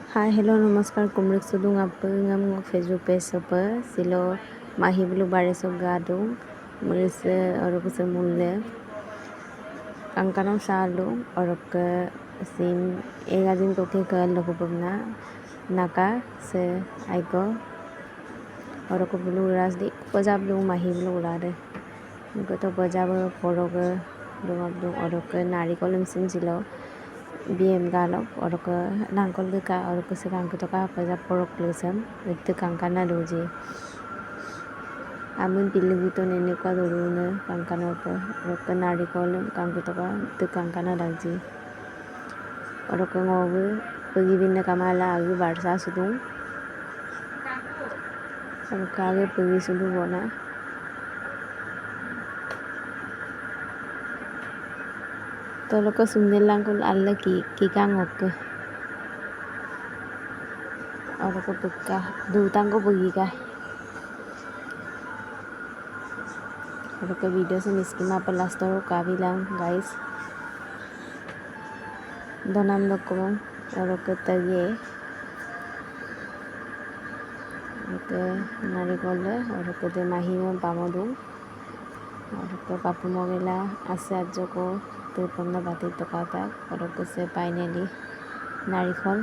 Hai, hello, namaskar. Kumrik sudung apa ngam ngok Facebook page apa silo mahi bulu bare so gadung merese orok se mulle kangkanong salu orok sim egajin koke ka lokopna naka se aiko orok bulu rasdi pajab lu mahi bulu urade goto pajab porok dum orok nari kolem sin silo BM galok orok nangkol ka orok se kangko to ka pajab porok lesam itu kangkana doji amun pilu to nene ka doruna kangkana ko orok nari kolem kangko to ka itu kangkana dagji orok ngobu pagi binna kamala agi barsa sudung orok age pagi sudu bona tolo ko sundel langkul alla ki kangok orok pukka dutang ko pagi ka orok video se miskima pelastor ka bilang guys donam doko orok tagi orok nari kolle orok de mahima pamodung orok papu mogela ase ajoko tu ponna batit to kata orok se finally narikol